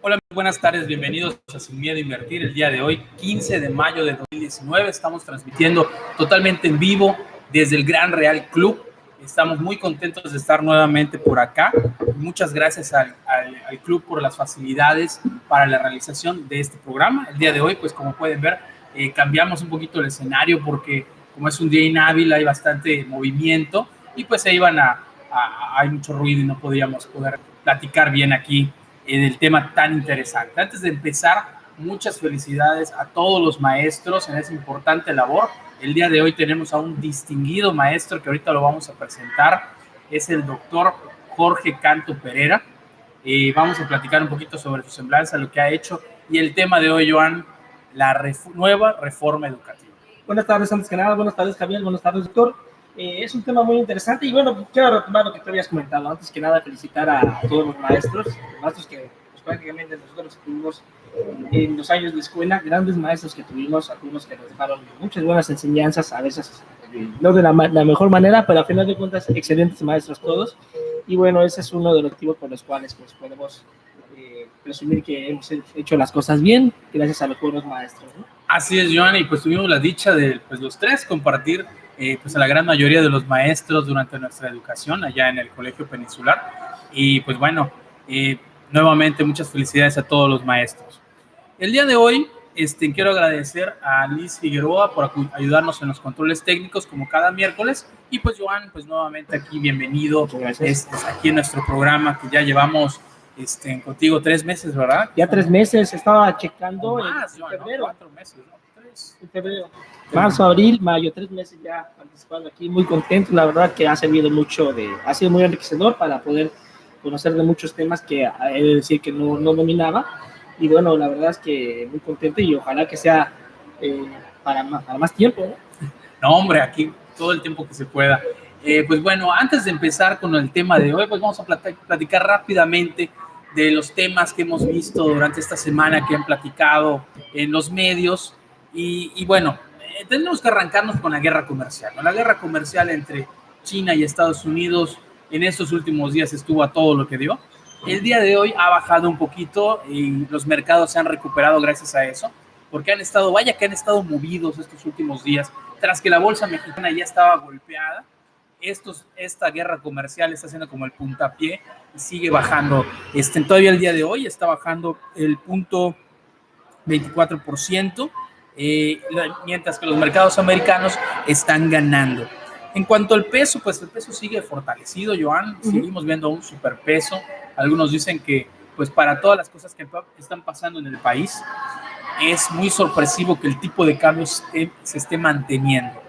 Hola, muy buenas tardes, bienvenidos a Sin Miedo a Invertir. El día de hoy, 15 de mayo de 2019, estamos transmitiendo totalmente en vivo desde el Gran Real Club. Estamos muy contentos de estar nuevamente por acá. Muchas gracias al club por las facilidades para la realización de este programa. El día de hoy, pues como pueden ver, cambiamos un poquito el escenario porque como es un día inhábil, hay bastante movimiento y pues hay mucho ruido y no podíamos poder platicar bien aquí del tema tan interesante. Antes de empezar, muchas felicidades a todos los maestros en esa importante labor. El día de hoy tenemos a un distinguido maestro que ahorita lo vamos a presentar. Es el doctor Jorge Canto Pereira. Vamos a platicar un poquito sobre su semblanza, lo que ha hecho y el tema de hoy, Joan, la nueva reforma educativa. Buenas tardes, antes que nada, buenas tardes, Javier, buenas tardes, doctor. Es un tema muy interesante y bueno, quiero retomar lo que te habías comentado. Antes que nada, felicitar a todos los maestros que pues, prácticamente nosotros tuvimos en los años de escuela, grandes maestros que tuvimos, algunos que nos dejaron muchas buenas enseñanzas, a veces no de la mejor manera, pero a final de cuentas, excelentes maestros todos. Y bueno, ese es uno de los motivos por los cuales pues, podemos presumir que hemos hecho las cosas bien, gracias a los buenos maestros, ¿no? Así es, Joan, y pues tuvimos la dicha de pues, los tres compartir pues a la gran mayoría de los maestros durante nuestra educación allá en el Colegio Peninsular. Y pues bueno, nuevamente muchas felicidades a todos los maestros. El día de hoy quiero agradecer a Liz Figueroa por ayudarnos en los controles técnicos como cada miércoles. Y pues Joan, pues nuevamente aquí bienvenido aquí en nuestro programa que ya llevamos contigo 3 meses, ¿verdad? Ya 3 meses, estaba checando más, en febrero. ¿no? 4 meses, ¿no? 3. En febrero. Marzo, abril, mayo, 3 meses ya participando aquí, muy contento, la verdad que ha servido mucho, ha sido muy enriquecedor para poder conocer de muchos temas que he de decir que no dominaba, y bueno, la verdad es que muy contento y ojalá que sea para más tiempo, ¿no? No, hombre, aquí todo el tiempo que se pueda. Pues bueno, antes de empezar con el tema de hoy, pues vamos a platicar rápidamente de los temas que hemos visto durante esta semana que han platicado en los medios. Y bueno, tenemos que arrancarnos con la guerra comercial, ¿no? La guerra comercial entre China y Estados Unidos en estos últimos días estuvo a todo lo que dio. El día de hoy ha bajado un poquito y los mercados se han recuperado gracias a eso, porque han estado movidos estos últimos días, tras que la bolsa mexicana ya estaba golpeada. Esta guerra comercial está haciendo como el puntapié y sigue bajando. Todavía el día de hoy está bajando el 0.24%, mientras que los mercados americanos están ganando. En cuanto al peso, pues el peso sigue fortalecido, Joan. Seguimos viendo un superpeso. Algunos dicen que pues para todas las cosas que están pasando en el país, es muy sorpresivo que el tipo de cambio se esté manteniendo.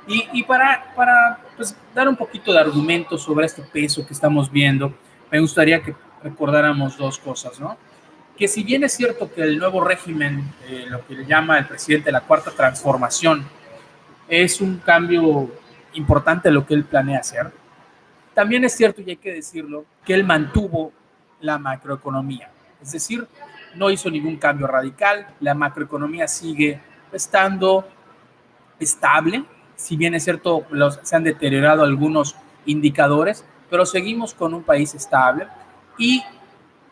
Y para pues, dar un poquito de argumento sobre este peso que estamos viendo, me gustaría que recordáramos 2 cosas, ¿no? Que si bien es cierto que el nuevo régimen, lo que le llama el presidente la cuarta transformación, es un cambio importante lo que él planea hacer, también es cierto, y hay que decirlo, que él mantuvo la macroeconomía. Es decir, no hizo ningún cambio radical, la macroeconomía sigue estando estable, si bien es cierto, se han deteriorado algunos indicadores, pero seguimos con un país estable. Y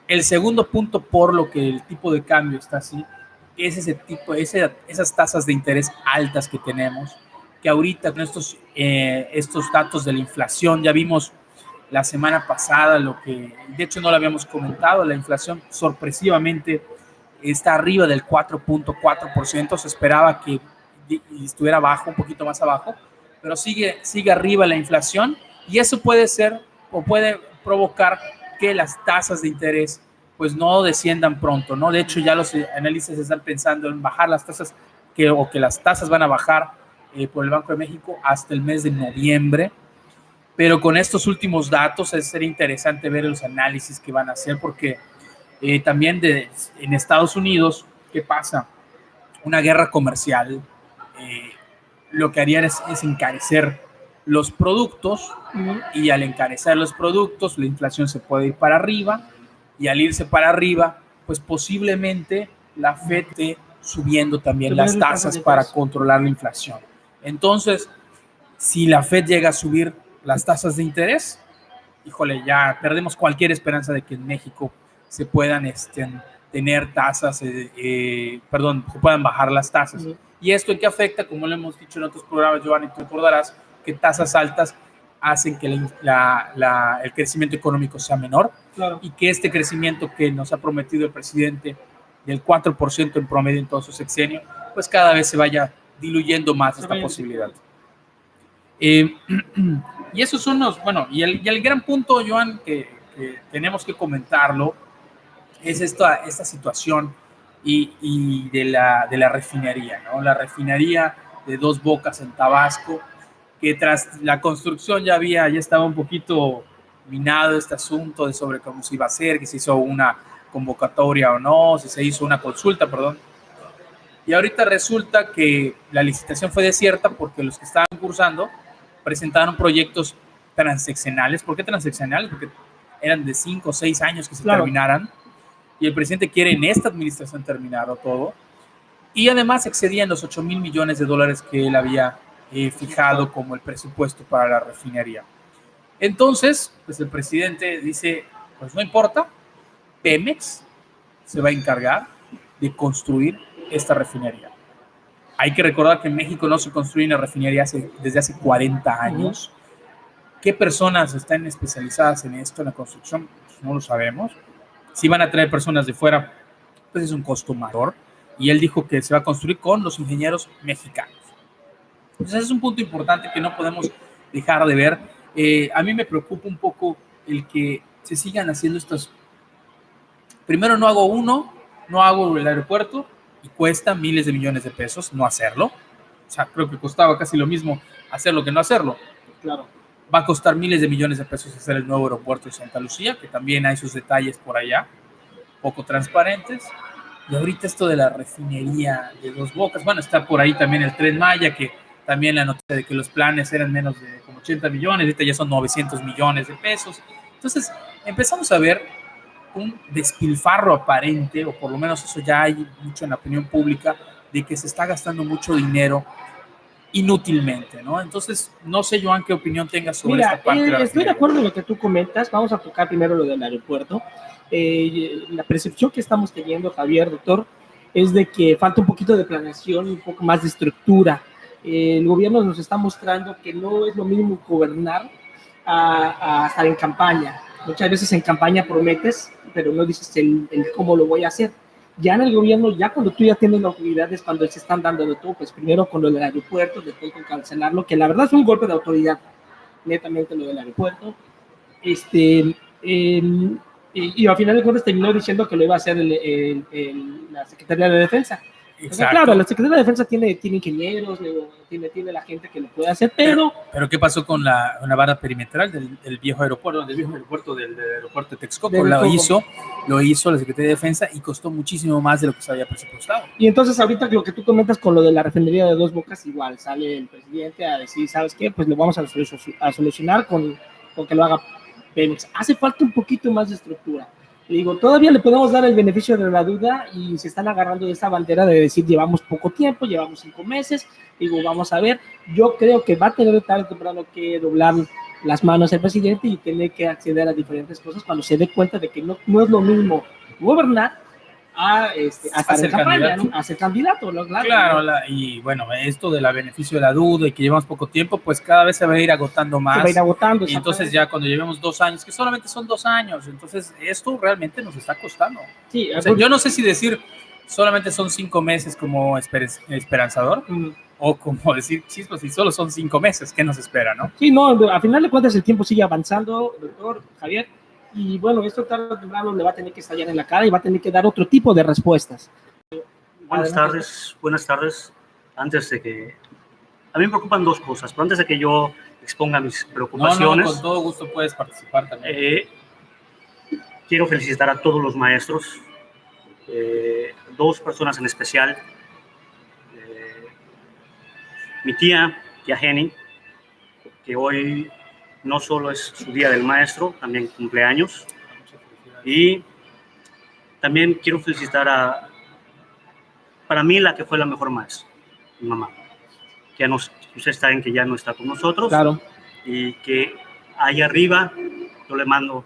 el segundo punto por lo que el tipo de cambio está así, es esas tasas de interés altas que tenemos, que ahorita con estos datos de la inflación, ya vimos la semana pasada, lo que de hecho no lo habíamos comentado, la inflación sorpresivamente está arriba del 4.4%, se esperaba que estuviera abajo, un poquito más abajo, pero sigue arriba la inflación y eso puede ser o puede provocar que las tasas de interés pues no desciendan pronto, ¿no? De hecho ya los analistas están pensando en bajar las tasas que las tasas van a bajar por el Banco de México hasta el mes de noviembre. Pero con estos últimos datos sería interesante ver los análisis que van a hacer, porque también en Estados Unidos, ¿qué pasa? Una guerra comercial, lo que harían es encarecer los productos, y al encarecer los productos, la inflación se puede ir para arriba, y al irse para arriba, pues posiblemente la Fed esté subiendo también las tasas para controlar la inflación. Entonces, si la Fed llega a subir las tasas de interés, híjole, ya perdemos cualquier esperanza de que en México se puedan tener tasas, perdón, se puedan bajar las tasas. ¿Y esto en qué afecta? Como lo hemos dicho en otros programas, Giovanni, tú recordarás que tasas altas hacen que el crecimiento económico sea menor, claro, y que este crecimiento que nos ha prometido el presidente del 4% en promedio en todo su sexenio, pues cada vez se vaya diluyendo más esta posibilidad. Y esos son los, bueno, y el gran punto, Joan, que tenemos que comentarlo, es esta situación y de la refinería, ¿no? La refinería de Dos Bocas en Tabasco, que tras la construcción ya estaba un poquito minado este asunto de sobre cómo se iba a hacer, que se hizo una convocatoria o no, si se hizo una consulta, perdón. Y ahorita resulta que la licitación fue desierta porque los que estaban cursando presentaron proyectos transeccionales. ¿Por qué transeccionales? Porque eran de 5 o 6 años que se terminaran, y el presidente quiere en esta administración terminarlo todo, y además excedían los 8,000 millones de dólares que él había fijado como el presupuesto para la refinería. Entonces, pues el presidente dice, pues no importa, Pemex se va a encargar de construir esta refinería. Hay que recordar que en México no se construye una refinería desde hace 40 años. ¿Qué personas están especializadas en esto, en la construcción? Pues no lo sabemos. Si van a traer personas de fuera, pues es un costo mayor. Y él dijo que se va a construir con los ingenieros mexicanos. Entonces es un punto importante que no podemos dejar de ver. A mí me preocupa un poco el que se sigan haciendo estos. Primero no hago el aeropuerto y cuesta miles de millones de pesos no hacerlo. O sea, creo que costaba casi lo mismo hacerlo que no hacerlo. Claro. Va a costar miles de millones de pesos hacer el nuevo aeropuerto de Santa Lucía, que también hay sus detalles por allá, poco transparentes. Y ahorita esto de la refinería de Dos Bocas, bueno, está por ahí también el Tren Maya, que también la noticia de que los planes eran menos de como 80 millones, ahorita ya son 900 millones de pesos. Entonces, empezamos a ver un despilfarro aparente, o por lo menos eso ya hay mucho en la opinión pública, de que se está gastando mucho dinero inútilmente, ¿no? Entonces, no sé, Joan, qué opinión tengas sobre esta parte. Estoy de acuerdo en lo que tú comentas. Vamos a tocar primero lo del aeropuerto. La percepción que estamos teniendo, Javier, doctor, es de que falta un poquito de planeación, un poco más de estructura. El gobierno nos está mostrando que no es lo mismo gobernar a estar en campaña. Muchas veces en campaña prometes, pero no dices el cómo lo voy a hacer. Ya en el gobierno, ya cuando tú ya tienes la autoridad, es cuando se están dando de todo, pues primero con lo del aeropuerto, después con cancelarlo, que la verdad es un golpe de autoridad, netamente lo del aeropuerto. Y al final de cuentas terminó diciendo que lo iba a hacer la Secretaría de Defensa. Entonces, claro, la Secretaría de Defensa tiene ingenieros, tiene la gente que lo puede hacer, pero ¿qué pasó con una barra perimetral del viejo aeropuerto, del aeropuerto de Texcoco? Lo hizo la Secretaría de Defensa y costó muchísimo más de lo que se había presupuestado. Y entonces ahorita lo que tú comentas con lo de la refinería de Dos Bocas, igual sale el presidente a decir, ¿sabes qué? Pues lo vamos a solucionar con que lo haga Pemex. Hace falta un poquito más de estructura. Digo, todavía le podemos dar el beneficio de la duda y se están agarrando de esa bandera de decir, llevamos poco tiempo, llevamos 5 meses, digo, vamos a ver. Yo creo que va a tener tarde o temprano que doblar las manos el presidente y tener que acceder a diferentes cosas cuando se dé cuenta de que no es lo mismo gobernar a estar en campaña, ¿no? A ser candidato, ¿no? Claro, y bueno, esto de la beneficio de la duda y que llevamos poco tiempo, pues cada vez se va a ir agotando más. Se va a ir agotando. Y entonces ya cuando llevemos 2 años, que solamente son 2 años, entonces esto realmente nos está costando. Sí, o sea, yo no sé si decir solamente son 5 meses como esperanzador, o como decir, chispas, si solo son 5 meses, ¿qué nos espera, no? Sí, no, a final de cuentas el tiempo sigue avanzando, doctor Javier. Y bueno, esto tarde o temprano le va a tener que estallar en la cara y va a tener que dar otro tipo de respuestas. Buenas tardes. Antes de que... A mí me preocupan 2 cosas, pero antes de que yo exponga mis preocupaciones... No, con todo gusto puedes participar también. Quiero felicitar a todos los maestros, 2 personas en especial. Mi tía Jenny, que hoy... no solo es su día del maestro, también cumpleaños. Y también quiero felicitar para mí, la que fue la mejor maestra, mi mamá. Que ustedes saben que ya no está con nosotros. Claro. Y que ahí arriba yo le mando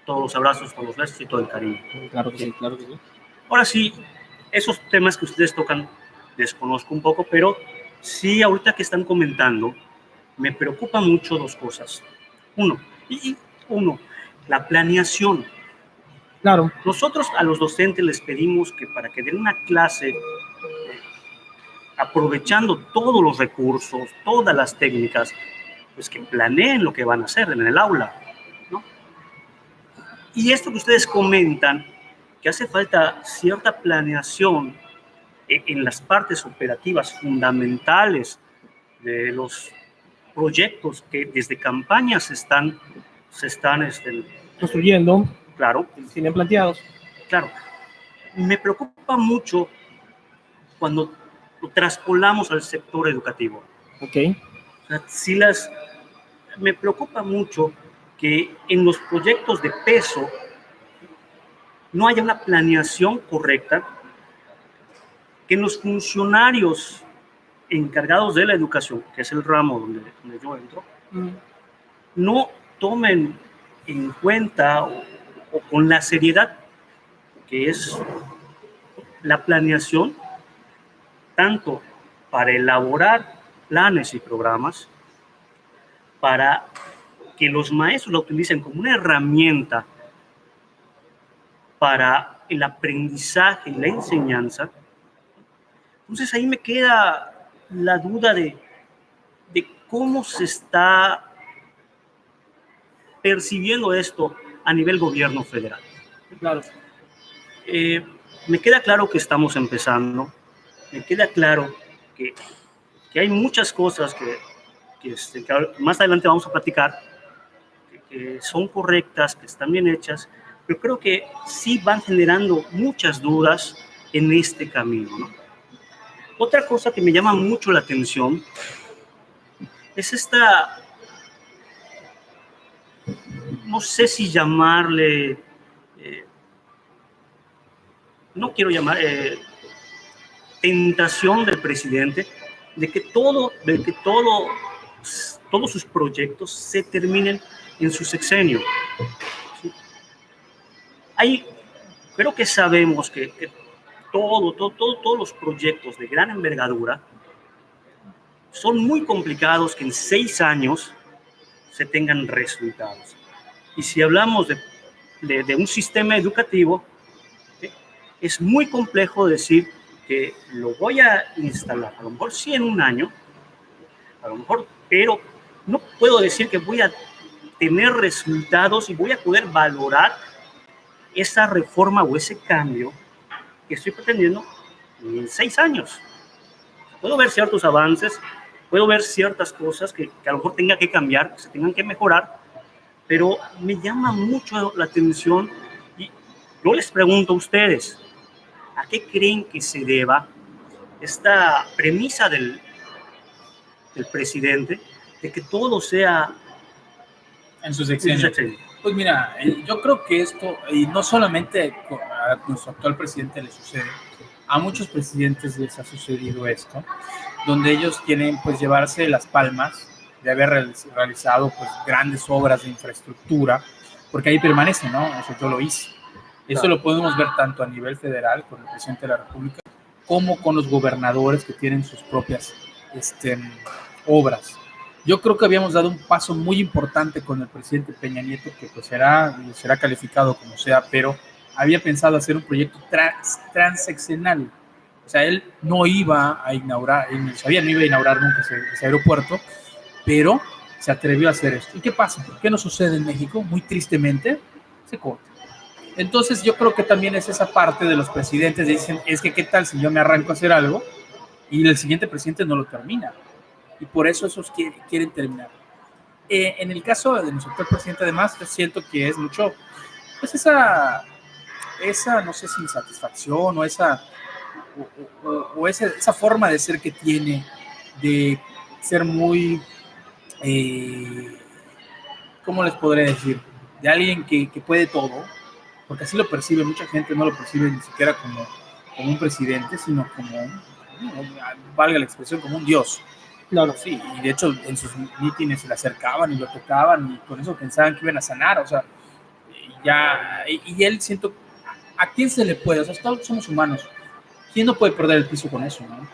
todos los abrazos, todos los besos y todo el cariño. Claro que sí, claro que sí. Ahora sí, esos temas que ustedes tocan desconozco un poco, pero sí, ahorita que están comentando, me preocupa mucho dos cosas. Uno, la planeación. Claro, Nosotros a los docentes les pedimos que para que den una clase aprovechando todos los recursos, todas las técnicas, pues que planeen lo que van a hacer en el aula, ¿no? Y esto que ustedes comentan, que hace falta cierta planeación en las partes operativas fundamentales de los proyectos que desde campañas se están construyendo, claro, tienen planteados. claro. Me preocupa mucho cuando lo traspolamos al sector educativo. Ok. O sea, me preocupa mucho que en los proyectos de peso no haya una planeación correcta, que los funcionarios encargados de la educación, que es el ramo donde yo entro, no tomen en cuenta o con la seriedad que es la planeación, tanto para elaborar planes y programas, para que los maestros la utilicen como una herramienta para el aprendizaje y la enseñanza. Entonces ahí me queda la duda de cómo se está percibiendo esto a nivel gobierno federal. Claro. Me queda claro que estamos empezando, me queda claro que hay muchas cosas que más adelante vamos a platicar, que son correctas, que están bien hechas, pero creo que sí van generando muchas dudas en este camino, ¿no? Otra cosa que me llama mucho la atención es esta, no sé si llamarle, no quiero llamar, tentación del presidente de que todos sus proyectos se terminen en su sexenio. ¿Sí? Creo que sabemos que todos los proyectos de gran envergadura son muy complicados que en 6 años se tengan resultados. Y si hablamos de un sistema educativo, es muy complejo decir que lo voy a instalar, a lo mejor sí en un año, a lo mejor, pero no puedo decir que voy a tener resultados y voy a poder valorar esa reforma o ese cambio que estoy pretendiendo en 6 años. Puedo ver ciertos avances, puedo ver ciertas cosas que a lo mejor tenga que cambiar, que se tengan que mejorar, pero me llama mucho la atención y yo les pregunto a ustedes, ¿a qué creen que se deba esta premisa del presidente de que todo sea en su sexenio? Pues mira, yo creo que esto, y no solamente a nuestro actual presidente le sucede, a muchos presidentes les ha sucedido esto, donde ellos quieren pues llevarse las palmas de haber realizado pues grandes obras de infraestructura, porque ahí permanece, ¿no? Eso yo lo hice. Eso lo podemos ver tanto a nivel federal con el presidente de la República, como con los gobernadores que tienen sus propias obras. Yo creo que habíamos dado un paso muy importante con el presidente Peña Nieto, que pues será calificado como sea, pero había pensado hacer un proyecto transeccional. O sea, él no iba a inaugurar, él sabía, no iba a inaugurar nunca ese aeropuerto, pero se atrevió a hacer esto. ¿Y qué pasa? ¿Qué nos sucede en México? Muy tristemente, se corta. Entonces yo creo que también es esa parte de los presidentes, dicen, es que qué tal si yo me arranco a hacer algo y el siguiente presidente no lo termina. Y por eso esos quieren terminar. En el caso de nuestro actual presidente, además, yo siento que es mucho, pues esa no sé si insatisfacción o esa forma de ser que tiene, de ser muy, ¿cómo les podré decir? De alguien que puede todo, porque así lo percibe, mucha gente no lo percibe ni siquiera como un presidente, sino como, valga la expresión, como un dios. Claro, sí, y de hecho en sus mítines se le acercaban y lo tocaban y con eso pensaban que iban a sanar, o sea, y él siento, ¿a quién se le puede? O sea, todos somos humanos. ¿Quién no puede perder el piso con eso, no?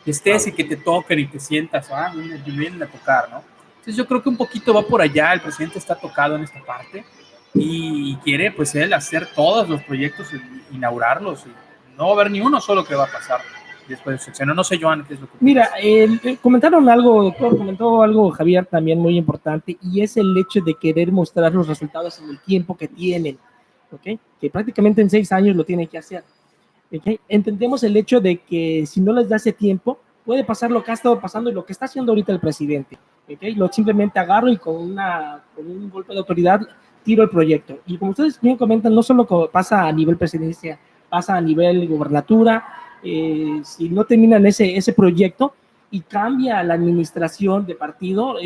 Que estés y que te toquen y te sientas, me vienen a tocar, ¿no? Entonces yo creo que un poquito va por allá, el presidente está tocado en esta parte y quiere, pues, él hacer todos los proyectos, inaugurarlos, y no va a haber ni uno solo que va a pasar después de su sexenio. No sé, Joan, ¿qué es lo que Mira, comentaron algo, doctor, comentó algo Javier también muy importante, y es el hecho de querer mostrar los resultados en el tiempo que tienen, ¿ok? Que prácticamente en 6 años lo tienen que hacer, ¿ok? Entendemos el hecho de que si no les da ese tiempo, puede pasar lo que ha estado pasando y lo que está haciendo ahorita el presidente, ¿ok? Lo simplemente agarro y con un golpe de autoridad tiro el proyecto. Y como ustedes bien comentan, no solo pasa a nivel presidencia, pasa a nivel gobernatura. Si no terminan ese proyecto y cambia la administración de partido,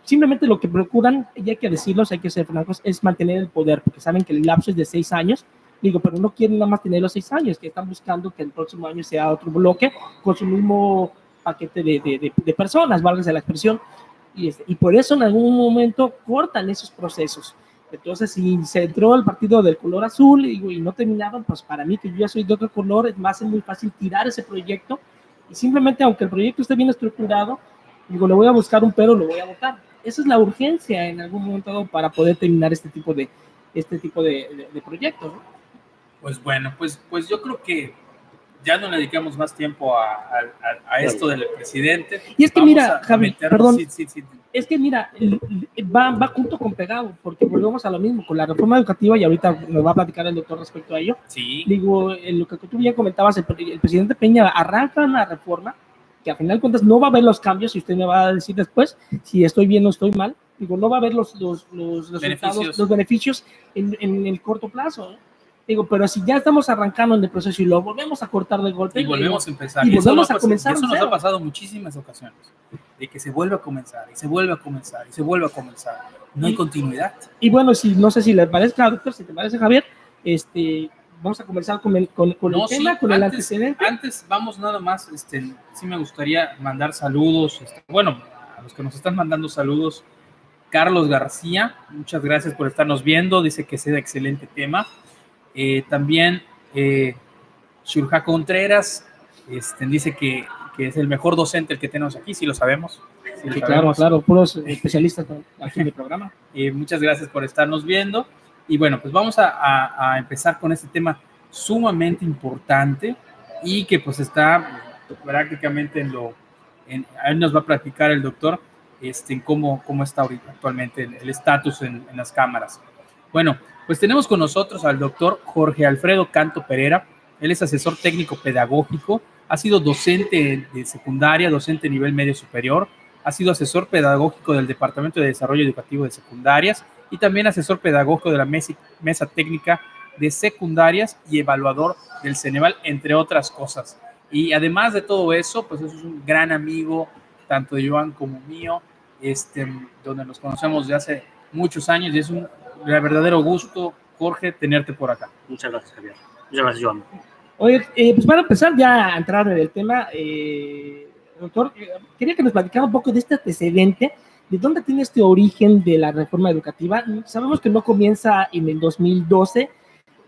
simplemente lo que procuran, y hay que decirlo, hay que ser francos, es mantener el poder, porque saben que el lapso es de 6 años, pero no quieren nada más tener los 6 años, que están buscando que el próximo año sea otro bloque con su mismo paquete de personas, válgase la expresión, y por eso en algún momento cortan esos procesos. Entonces, si se entró al partido del color azul y no terminaron, pues para mí, que yo ya soy de otro color, es más muy fácil tirar ese proyecto y simplemente, aunque el proyecto esté bien estructurado, le voy a buscar un pero, lo voy a votar. Esa es la urgencia en algún momento para poder terminar este tipo de proyectos, ¿no? Pues bueno, pues yo creo que ya no le dedicamos más tiempo a esto del presidente. Y es que mira, Javi, perdón, es que mira, va junto con pegado, porque volvemos a lo mismo, con la reforma educativa, y ahorita me va a platicar el doctor respecto a ello. Sí. Digo, lo que tú ya comentabas, el presidente Peña arranca una reforma que a final de cuentas no va a haber los cambios, y usted me va a decir después si estoy bien o estoy mal. Digo, no va a haber los resultados, los beneficios en el corto plazo, ¿eh? Digo, pero si ya estamos arrancando en el proceso y lo volvemos a cortar de golpe. Y volvemos a empezar. Y volvemos a comenzar. Eso nos ha pasado muchísimas ocasiones. De que se vuelve a comenzar, y se vuelve a comenzar, y se vuelve a comenzar. No hay continuidad. Y bueno, no sé si le parece, doctor, si te parece, Javier, vamos a comenzar con el tema, con el antecedente. Antes, vamos nada más, sí me gustaría mandar saludos, bueno, a los que nos están mandando saludos. Carlos García, muchas gracias por estarnos viendo, dice que sea excelente tema. También Shurja Contreras dice que es el mejor docente el que tenemos aquí, sí lo sabemos. Sí, claro, puros especialistas aquí en el programa. Muchas gracias por estarnos viendo. Y bueno, pues vamos a empezar con este tema sumamente importante y que pues está prácticamente ahí nos va a platicar el doctor en cómo está ahorita actualmente el estatus en las cámaras. Bueno, pues tenemos con nosotros al doctor Jorge Alfredo Canto Pereira. Él es asesor técnico pedagógico, ha sido docente de secundaria, docente de nivel medio superior, ha sido asesor pedagógico del Departamento de Desarrollo Educativo de Secundarias y también asesor pedagógico de la Mesa Técnica de Secundarias y evaluador del Ceneval, entre otras cosas. Y además de todo eso, pues es un gran amigo, tanto de Joan como mío, donde nos conocemos de hace muchos años, y es un verdadero gusto, Jorge, tenerte por acá. Muchas gracias, Javier. Muchas gracias, Joan. Oye, pues para empezar ya a entrar en el tema, doctor, quería que nos platicara un poco de este antecedente, de dónde tiene este origen de la reforma educativa. Sabemos que no comienza en el 2012,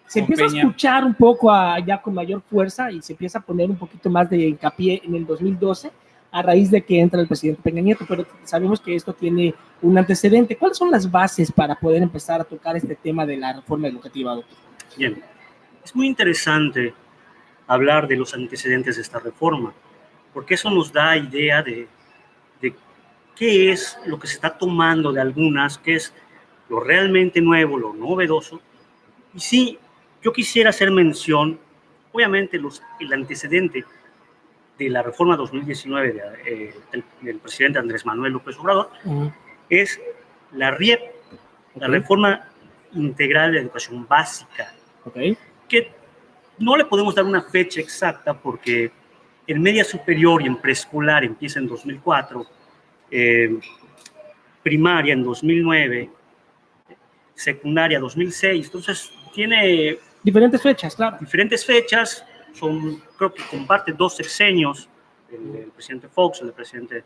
se empieza a escuchar un poco ya con mayor fuerza y se empieza a poner un poquito más de hincapié en el 2012, a raíz de que entra el presidente Peña Nieto, pero sabemos que esto tiene un antecedente. ¿Cuáles son las bases para poder empezar a tocar este tema de la reforma educativa, doctor? Bien, es muy interesante hablar de los antecedentes de esta reforma, porque eso nos da idea de qué es lo que se está tomando de algunas, qué es lo realmente nuevo, lo novedoso. Y sí, yo quisiera hacer mención, obviamente, el antecedente de la reforma 2019 del presidente Andrés Manuel López Obrador, es la RIEP, la Reforma Integral de Educación Básica, que no le podemos dar una fecha exacta porque en media superior y en preescolar empieza en 2004, primaria en 2009, secundaria 2006, entonces tiene diferentes fechas, claro. Diferentes fechas, creo que comparte 2 sexenios, el del presidente Fox, el del presidente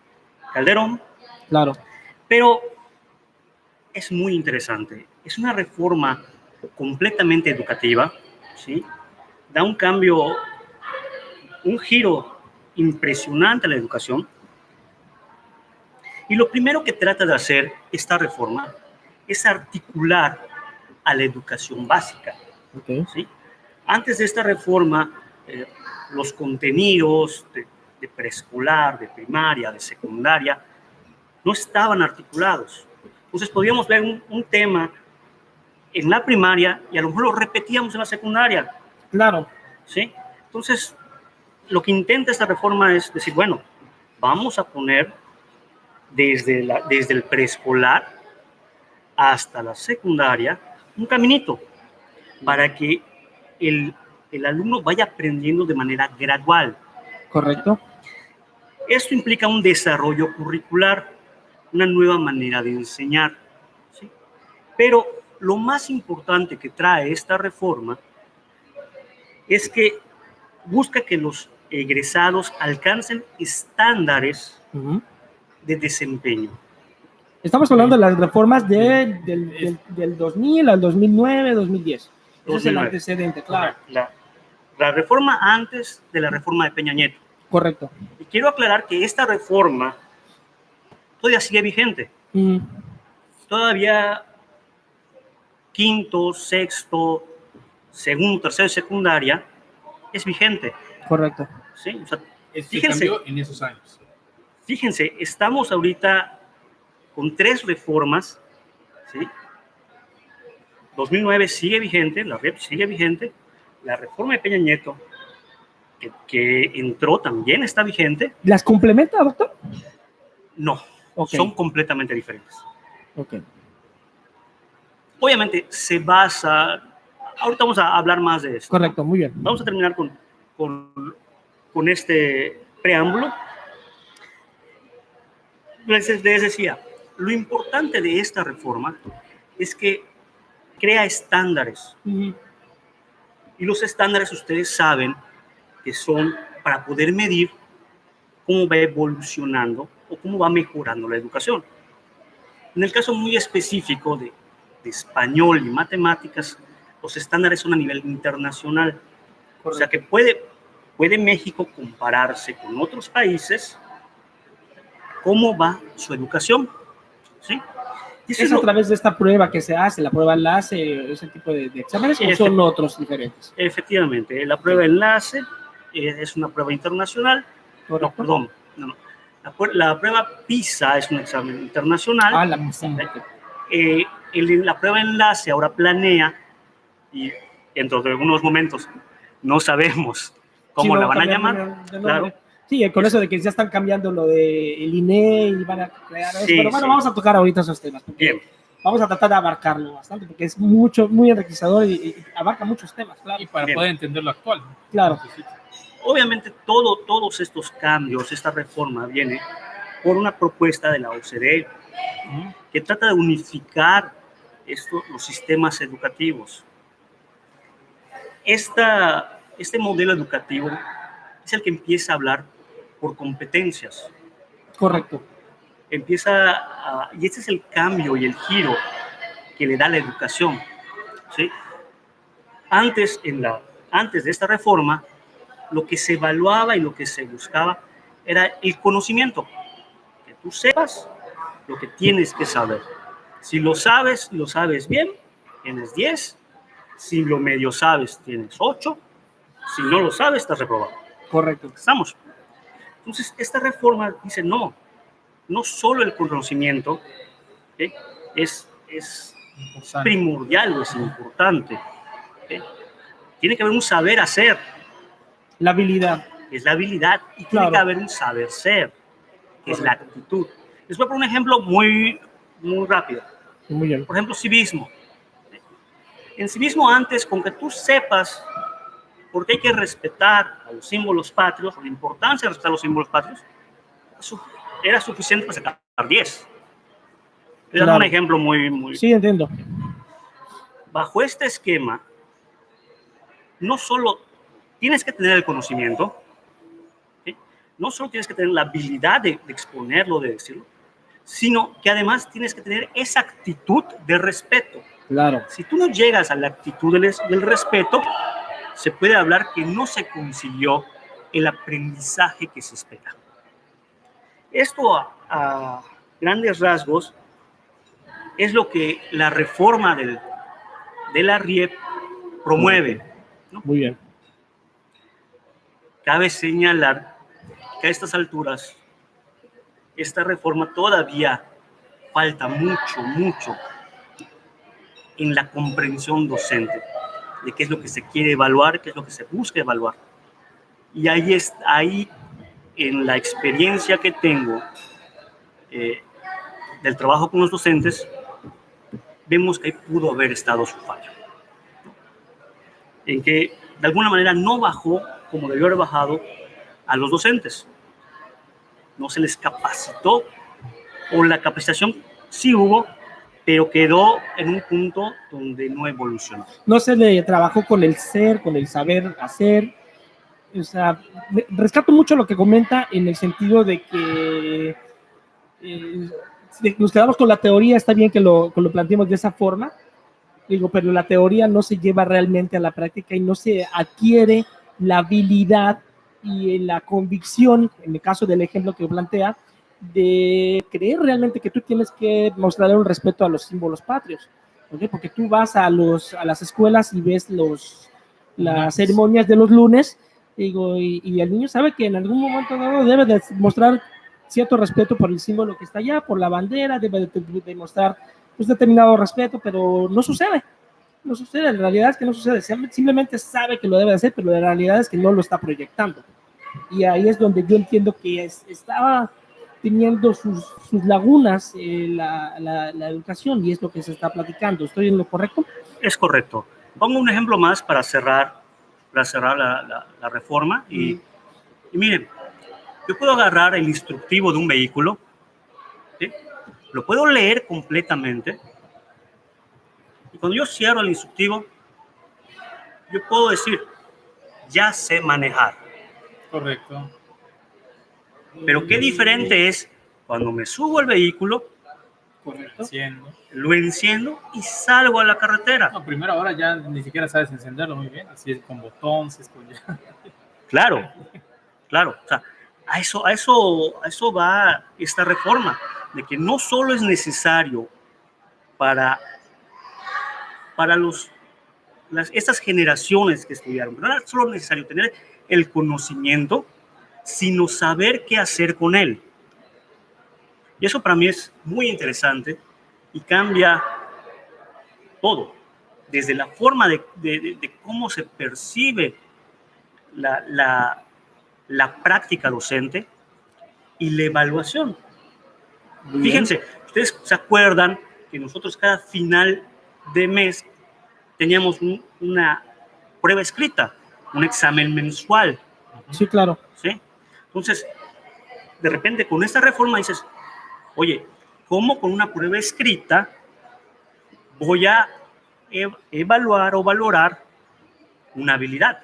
Calderón. Claro. Pero es muy interesante. Es una reforma completamente educativa ¿sí? Da un cambio, un giro impresionante a la educación. Y lo primero que trata de hacer esta reforma es articular a la educación básica. Okay. ¿Sí? Antes de esta reforma, los contenidos de preescolar, de primaria, de secundaria, no estaban articulados. Entonces podíamos ver un tema en la primaria y a lo mejor lo repetíamos en la secundaria. Claro. ¿Sí? Entonces, lo que intenta esta reforma es decir, bueno, vamos a poner desde el preescolar hasta la secundaria un caminito para que el alumno vaya aprendiendo de manera gradual. Correcto. Esto implica un desarrollo curricular, una nueva manera de enseñar, ¿sí? Pero lo más importante que trae esta reforma es que busca que los egresados alcancen estándares de desempeño. Estamos hablando de las reformas del 2000 al 2009, 2010. Ese es el antecedente, claro. La reforma antes de la reforma de Peña Nieto. Correcto. Y quiero aclarar que esta reforma todavía sigue vigente. Todavía quinto, sexto, segundo, tercero y secundaria es vigente. Correcto. ¿Sí? O sea, fíjense en esos años. Fíjense, estamos ahorita con 3 reformas, ¿sí? 2009 sigue vigente, la REP sigue vigente, la reforma de Peña Nieto, que entró, también está vigente. ¿Las complementa, doctor? No, okay. Son completamente diferentes. Okay. Obviamente se basa, ahorita vamos a hablar más de esto. Correcto, muy bien. Vamos a terminar con este preámbulo. Les decía, lo importante de esta reforma es que crea estándares. Y los estándares ustedes saben que son para poder medir cómo va evolucionando o cómo va mejorando la educación. En el caso muy específico de español y matemáticas, los estándares son a nivel internacional. Correcto. O sea que puede México compararse con otros países cómo va su educación. ¿Sí? ¿Es a través de esta prueba que se hace, la prueba enlace, ese tipo de exámenes, o son otros diferentes? Efectivamente, la prueba enlace es una prueba internacional. No, perdón, no. La prueba PISA es un examen internacional. La PISA. La prueba enlace ahora planea, y dentro de algunos momentos no sabemos cómo la van a llamar. Claro. Sí, con eso de que ya están cambiando lo del INE y van a crear eso. Pero bueno, vamos a tocar ahorita esos temas. Bien. Vamos a tratar de abarcarlo bastante, porque es muy enriquecedor y abarca muchos temas, claro. Y para poder entender lo actual. Claro. Obviamente todos estos cambios, esta reforma viene por una propuesta de la OCDE que trata de unificar los sistemas educativos. Este modelo educativo es el que empieza a hablar por competencias. Correcto. Y este es el cambio y el giro que le da la educación. ¿Sí? Antes de esta reforma, lo que se evaluaba y lo que se buscaba era el conocimiento. Que tú sepas lo que tienes que saber. Si lo sabes bien, tienes 10. Si lo medio sabes, tienes 8. Si no lo sabes, estás reprobado. Correcto. ¿Estamos? Entonces, esta reforma dice no solo el conocimiento es primordial o es importante. Tiene que haber un saber hacer. La habilidad. Es la habilidad y tiene que haber un saber ser, que es la actitud. Les voy a poner un ejemplo muy, muy rápido. Muy bien. Por ejemplo, civismo. En civismo antes, con que tú sepas por qué hay que respetar a los símbolos patrios, o la importancia de respetar los símbolos patrios, eso era suficiente para sacar 10. Te doy un ejemplo muy... Sí, entiendo. Bajo este esquema, no solo tienes que tener el conocimiento, ¿sí? No solo tienes que tener la habilidad de exponerlo, de decirlo, sino que además tienes que tener esa actitud de respeto. Claro. Si tú no llegas a la actitud del respeto, se puede hablar que no se consiguió el aprendizaje que se espera. Esto a grandes rasgos es lo que la reforma de la RIEP promueve, ¿no? Muy bien. Cabe señalar que a estas alturas esta reforma todavía falta mucho en la comprensión docente de qué es lo que se quiere evaluar, qué es lo que se busca evaluar. Y ahí en la experiencia que tengo del trabajo con los docentes, vemos que ahí pudo haber estado su fallo. En que de alguna manera no bajó como debió haber bajado a los docentes. No se les capacitó, o la capacitación sí hubo, pero quedó en un punto donde no evolucionó. No se le trabajó con el ser, con el saber hacer. O sea, rescato mucho lo que comenta en el sentido de que nos quedamos con la teoría, está bien que lo planteemos de esa forma, digo, pero la teoría no se lleva realmente a la práctica y no se adquiere la habilidad y la convicción, en el caso del ejemplo que plantea, de creer realmente que tú tienes que mostrar un respeto a los símbolos patrios, ¿okay? Porque tú vas a las escuelas y ves las ceremonias de los lunes, digo, y el niño sabe que en algún momento dado debe de mostrar cierto respeto por el símbolo que está allá, por la bandera, debe de mostrar pues, determinado respeto, pero no sucede, la realidad es que no sucede, simplemente sabe que lo debe de hacer, pero la realidad es que no lo está proyectando, y ahí es donde yo entiendo que estaba teniendo sus lagunas la educación, y es lo que se está platicando. ¿Estoy en lo correcto? Es correcto. Pongo un ejemplo más para cerrar la reforma, y miren, yo puedo agarrar el instructivo de un vehículo, ¿sí? Lo puedo leer completamente, y cuando yo cierro el instructivo, yo puedo decir, ya sé manejar. Correcto. Pero qué diferente es cuando me subo al vehículo, Correcto. lo enciendo y salgo a la carretera. No, primero ahora ya ni siquiera sabes encenderlo muy bien, así es con botón, si es con ya. Claro. O sea, a eso va esta reforma, de que no solo es necesario para estas generaciones que estudiaron, no es solo necesario tener el conocimiento, sino saber qué hacer con él. Y eso para mí es muy interesante y cambia todo, desde la forma de cómo se percibe la práctica docente y la evaluación. Fíjense, ustedes se acuerdan que nosotros cada final de mes teníamos una prueba escrita, un examen mensual. Sí, claro. ¿Sí? Entonces, de repente con esta reforma dices, oye, ¿cómo con una prueba escrita voy a evaluar o valorar una habilidad?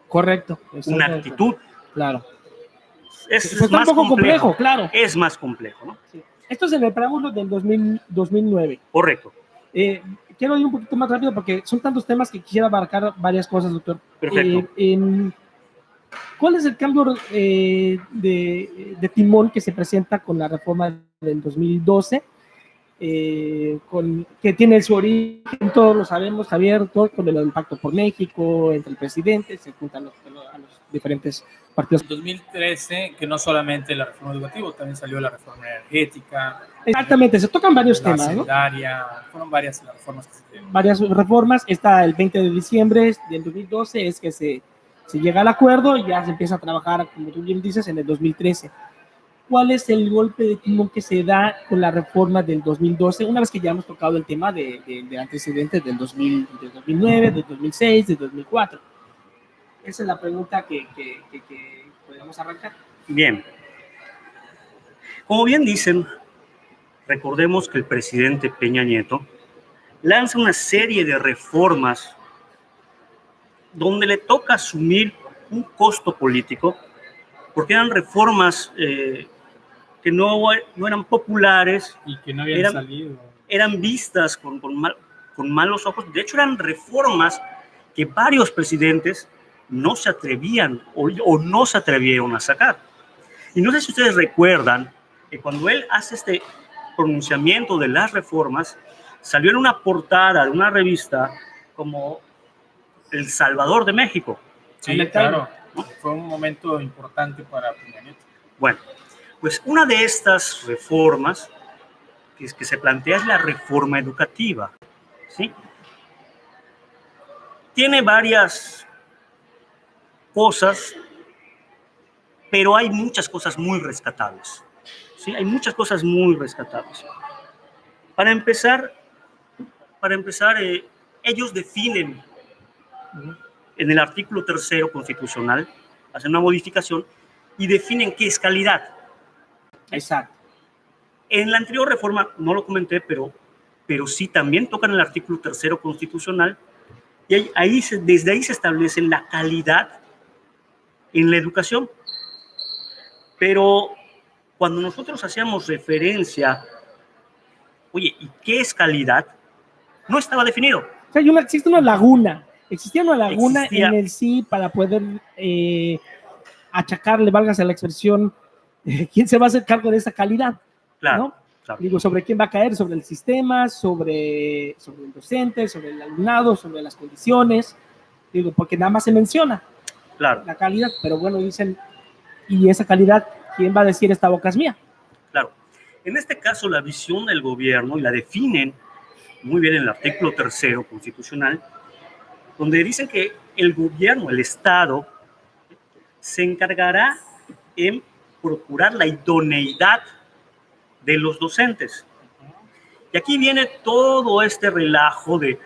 Correcto. Una actitud. Claro. Es más un poco complejo, claro. Es más complejo, ¿no? Sí. Esto es en el preámbulo del 2009. Correcto. Quiero ir un poquito más rápido porque son tantos temas que quisiera abarcar varias cosas, doctor. Perfecto. ¿Cuál es el cambio de timón que se presenta con la reforma del 2012? Que tiene su origen, todos lo sabemos, Javier, todo con el Pacto por México, entre el presidente, se juntan a los diferentes partidos. En 2013, que no solamente la reforma educativa, también salió la reforma energética. Exactamente, se tocan varios temas, ¿no? Fueron varias las reformas que se dieron. Varias reformas, está el 20 de diciembre del 2012, es que se llega al acuerdo y ya se empieza a trabajar, como tú bien dices, en el 2013. ¿Cuál es el golpe de timón que se da con la reforma del 2012? Una vez que ya hemos tocado el tema de antecedentes del 2009, del 2006, del 2004. Esa es la pregunta que podemos arrancar. Bien. Como bien dicen, recordemos que el presidente Peña Nieto lanza una serie de reformas donde le toca asumir un costo político, porque eran reformas que no eran populares y que no habían salido. Eran vistas con malos ojos. De hecho, eran reformas que varios presidentes no se atrevían o no se atrevieron a sacar. Y no sé si ustedes recuerdan que cuando él hace este pronunciamiento de las reformas, salió en una portada de una revista como El Salvador de México. Sí, claro. Fue un momento importante para Peña Nieto. Bueno, pues una de estas reformas que se plantea es la reforma educativa, ¿sí? Tiene varias cosas, pero hay muchas cosas muy rescatables, ¿sí? Hay muchas cosas muy rescatables. Para empezar, ellos definen en el artículo 3 constitucional, hacen una modificación y definen qué es calidad. Exacto. En la anterior reforma, no lo comenté, pero sí también tocan el artículo 3 constitucional y desde ahí se establece la calidad en la educación. Pero cuando nosotros hacíamos referencia, oye, ¿y qué es calidad? No estaba definido. O sea, existe una laguna. Existía una laguna en el sí para poder achacarle, válgase la expresión, quién se va a hacer cargo de esa calidad. Claro, ¿no? claro. Digo, sobre quién va a caer, sobre el sistema, sobre el docente, sobre el alumnado, sobre las condiciones. Digo, porque nada más se menciona la calidad, pero bueno, dicen, y esa calidad, ¿quién va a decir esta boca es mía? Claro. En este caso, la visión del gobierno, y la definen muy bien en el artículo 3 constitucional, donde dicen que el gobierno, el Estado, se encargará en procurar la idoneidad de los docentes. Y aquí viene todo este relajo de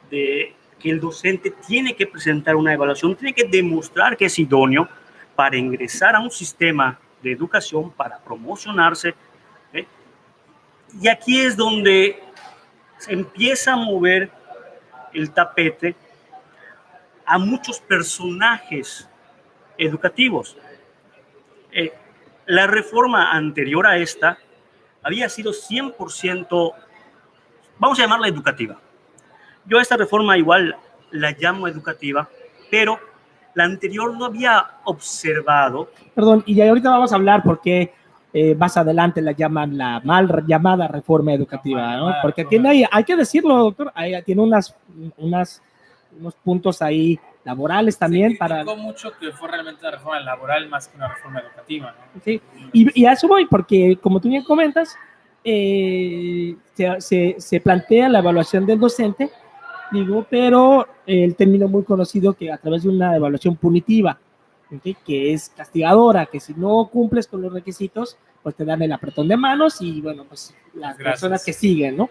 que el docente tiene que presentar una evaluación, tiene que demostrar que es idóneo para ingresar a un sistema de educación, para promocionarse. Y aquí es donde se empieza a mover el tapete a muchos personajes educativos. La reforma anterior a esta había sido 100%, vamos a llamarla educativa. Yo a esta reforma igual la llamo educativa, pero la anterior no había observado. Perdón, y ahorita vamos a hablar por qué más adelante la llaman la mal llamada reforma educativa, ¿no? Porque tiene, hay que decirlo, doctor, tiene unos puntos ahí laborales también. Se criticó mucho que fue realmente una reforma laboral más que una reforma educativa, ¿no? Sí, y a eso voy, porque como tú bien comentas, se plantea la evaluación del docente, digo, pero el término muy conocido que a través de una evaluación punitiva, ¿okay? Que es castigadora, que si no cumples con los requisitos, pues te dan el apretón de manos y bueno, pues las personas que siguen, ¿no?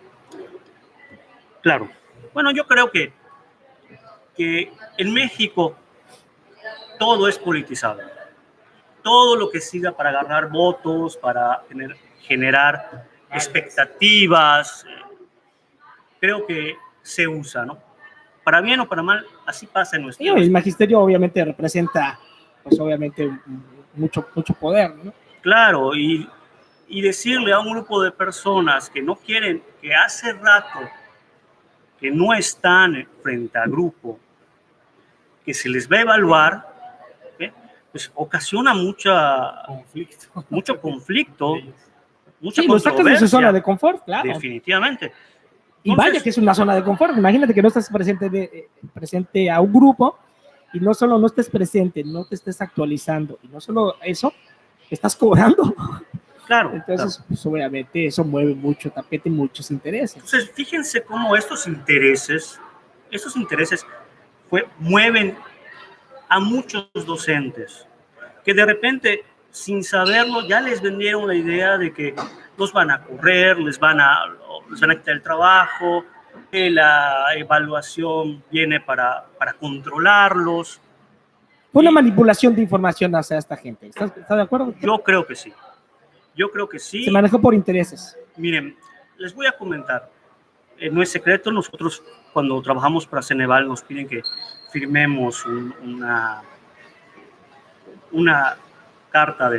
Claro. Bueno, yo creo que en México todo es politizado. Todo lo que siga para agarrar votos, para generar expectativas, creo que se usa, ¿no? Para bien o para mal, así pasa en nuestro país. El magisterio obviamente representa, pues obviamente, mucho poder, ¿no? Claro, y decirle a un grupo de personas que no quieren, que hace rato que no están frente al grupo, que se les va a evaluar, pues ocasiona mucho conflicto, mucha sí, lo sacas de su zona de confort, claro. Definitivamente. Entonces, y vaya que es una zona de confort. Imagínate que no estás presente a un grupo y no solo no estés presente, no te estés actualizando y no solo eso, estás cobrando. Claro. Entonces, claro. Pues obviamente eso mueve mucho tapete, muchos intereses. Entonces, fíjense cómo estos intereses mueven a muchos docentes que de repente, sin saberlo, ya les vendieron la idea de que los van a correr, les van a quitar el trabajo, que la evaluación viene para controlarlos. Fue una manipulación de información hacia esta gente. ¿Estás de acuerdo? Yo creo que sí. Se manejó por intereses. Miren, les voy a comentar. No es secreto, nosotros cuando trabajamos para Ceneval nos piden que firmemos una carta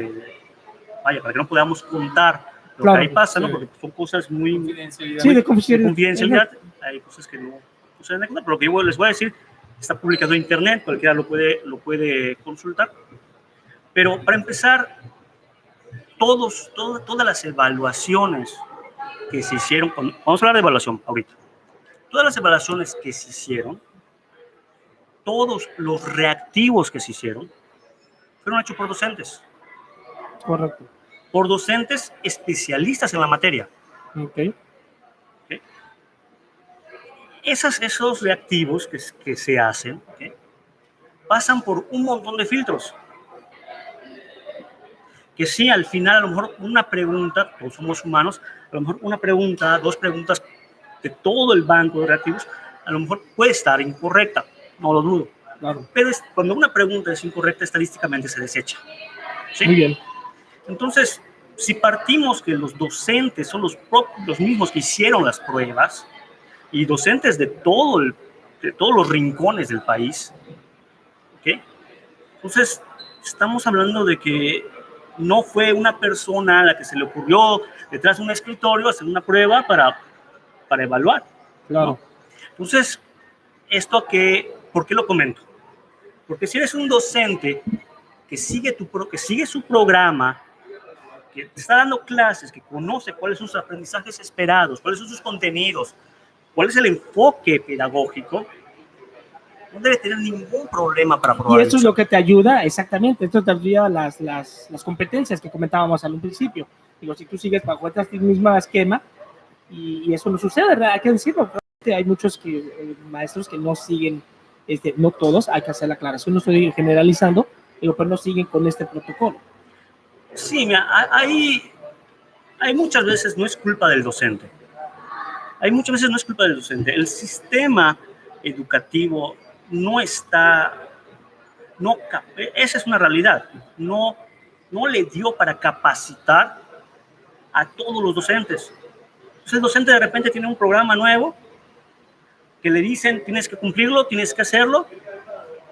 para que no podamos contar lo que ahí pasa, ¿no? Porque son cosas muy... Sí, de confidencialidad. Hay cosas que no suceden, pero lo que yo les voy a decir Está publicado en internet, cualquiera lo puede consultar. Pero para empezar, todas las evaluaciones que se hicieron, vamos a hablar de evaluación ahorita, todas las evaluaciones que se hicieron, todos los reactivos que se hicieron, fueron hechos por docentes. Correcto. Por docentes especialistas en la materia. Ok. ¿Okay? Esos reactivos que se hacen, ¿okay?, pasan por un montón de filtros. Que sí, al final, a lo mejor una pregunta, todos somos humanos, a lo mejor una pregunta, dos preguntas de todo el banco de reactivos, a lo mejor puede estar incorrecta, no lo dudo. Claro. Pero cuando una pregunta es incorrecta, estadísticamente se desecha. ¿Sí? Muy bien. Entonces, si partimos que los docentes son los mismos que hicieron las pruebas, y docentes de todos los rincones del país, ¿okay?, entonces estamos hablando de que no fue una persona a la que se le ocurrió detrás de un escritorio hacer una prueba para evaluar. Claro. ¿No? Entonces, ¿por qué lo comento? Porque si eres un docente que sigue su programa, que te está dando clases, que conoce cuáles son sus aprendizajes esperados, cuáles son sus contenidos, cuál es el enfoque pedagógico, no debe tener ningún problema para probar. Y eso es lo que te ayuda, exactamente, esto te ayuda las competencias que comentábamos al principio. Digo, si tú sigues bajo este mismo esquema, y eso no sucede, hay que decirlo, hay muchos maestros que no siguen, no todos, hay que hacer la aclaración, no estoy generalizando, digo, pero no siguen con este protocolo. Sí, mira, hay muchas veces no es culpa del docente. El sistema educativo esa es una realidad. No le dio para capacitar a todos los docentes. Entonces el docente de repente tiene un programa nuevo que le dicen tienes que cumplirlo, tienes que hacerlo,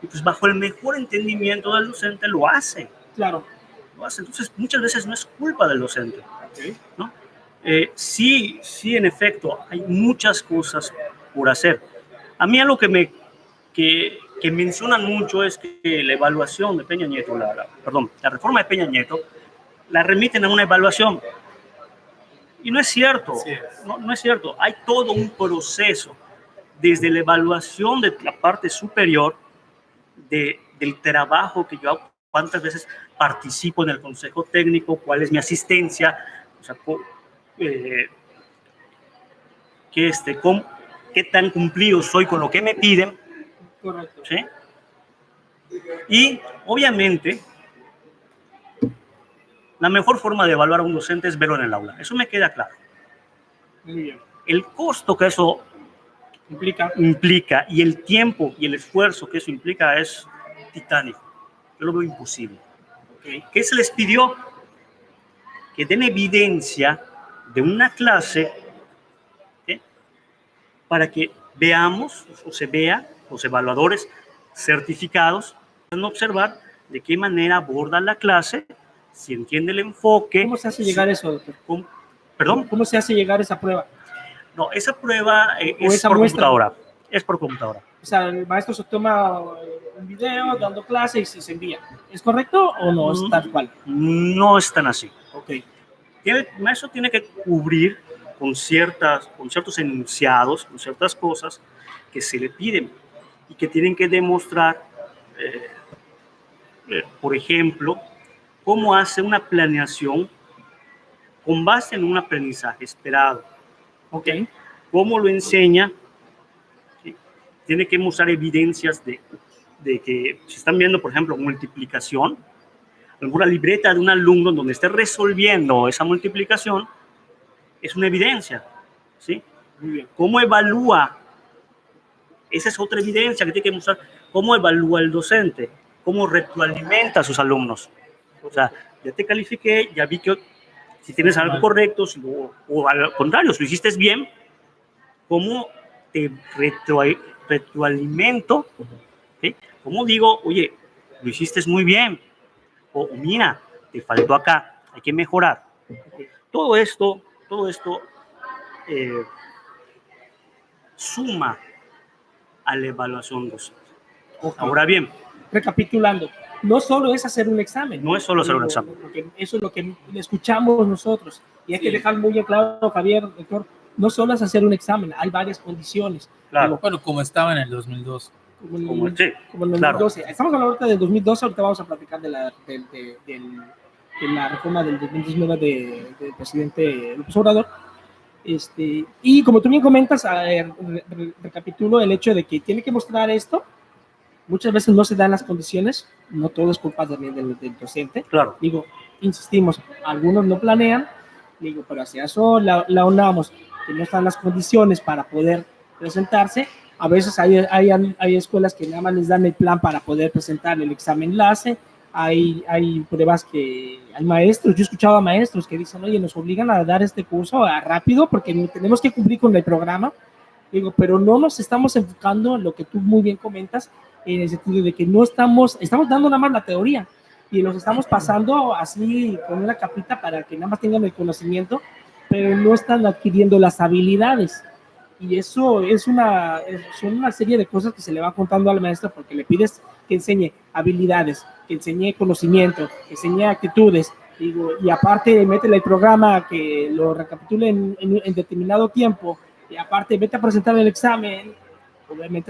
y pues bajo el mejor entendimiento del docente lo hace. Claro. Lo hace. Entonces muchas veces no es culpa del docente. Okay. ¿No? Sí, en efecto, hay muchas cosas por hacer. A mí algo que mencionan mucho es que la evaluación de Peña Nieto, la reforma de Peña Nieto, la remiten a una evaluación. Y no es cierto, Sí. No es cierto. Hay todo un proceso, desde la evaluación de la parte superior, del trabajo que yo hago, cuántas veces participo en el consejo técnico, cuál es mi asistencia, o sea, qué tan cumplido soy con lo que me piden. Correcto. ¿Sí? Y obviamente la mejor forma de evaluar a un docente es verlo en el aula, eso me queda claro. Muy bien. El costo que eso implica y el tiempo y el esfuerzo que eso implica es titánico. Yo lo veo imposible. ¿Okay? ¿Qué se les pidió? Que den evidencia de una clase, ¿sí?, para que veamos o se vea, los evaluadores certificados puedan observar de qué manera aborda la clase, si entiende el enfoque. ¿Cómo se hace llegar eso, doctor? ¿Perdón? ¿Cómo se hace llegar esa prueba? No, esa prueba es esa por muestra. computadora. Es por computadora. O sea, el maestro se toma un video dando clase y se envía. ¿Es correcto o no es tal cual? No es tan así. Ok. El maestro tiene que cubrir con ciertos enunciados, con ciertas cosas que se le piden y que tienen que demostrar, por ejemplo, cómo hace una planeación con base en un aprendizaje esperado. Okay. ¿Cómo lo enseña? ¿Sí? Tiene que mostrar evidencias de que si están viendo, por ejemplo, multiplicación, alguna libreta de un alumno donde esté resolviendo esa multiplicación, es una evidencia. ¿Sí? Muy bien. ¿Cómo evalúa? Esa es otra evidencia que tiene que mostrar. ¿Cómo evalúa el docente? ¿Cómo retroalimenta a sus alumnos? O sea, ya te califiqué, ya vi que si tienes algo correcto, o al contrario, si lo hiciste bien, ¿cómo te retroalimento? ¿Sí? ¿Cómo digo, oye, lo hiciste muy bien? O mira, te faltó acá, hay que mejorar. Todo esto suma a la evaluación docente. Ok. Ahora bien, Recapitulando, no solo es hacer un examen. no es solo hacer un examen. Porque eso es lo que escuchamos nosotros. Y hay que dejar muy en claro, Javier, doctor, no solo es hacer un examen, hay varias condiciones. Claro. Bueno, como estaba en el 2002. Como en, Como, sí, como en el claro. 2012. Estamos hablando ahorita del 2012, ahorita vamos a platicar de la reforma del 2019 del presidente López Obrador. Y como tú bien comentas, recapitulo el hecho de que tiene que mostrar esto. Muchas veces no se dan las condiciones, no todo es culpa del docente. Claro. Digo, insistimos, algunos no planean, digo, pero hacia eso la unamos, que no están las condiciones para poder presentarse. A veces hay escuelas que nada más les dan el plan para poder presentar el examen enlace. Hay pruebas que hay maestros, yo he escuchado a maestros que dicen, oye, nos obligan a dar este curso rápido porque tenemos que cumplir con el programa. Digo, pero no nos estamos enfocando en lo que tú muy bien comentas, en el sentido de que no estamos dando nada más la teoría y los estamos pasando así con una capita para que nada más tengan el conocimiento, pero no están adquiriendo las habilidades. Y eso son una serie de cosas que se le va contando al maestro porque le pides que enseñe habilidades, que enseñe conocimiento, que enseñe actitudes. Digo, y aparte, métele el programa que lo recapitule en determinado tiempo. Y aparte, vete a presentar el examen, obviamente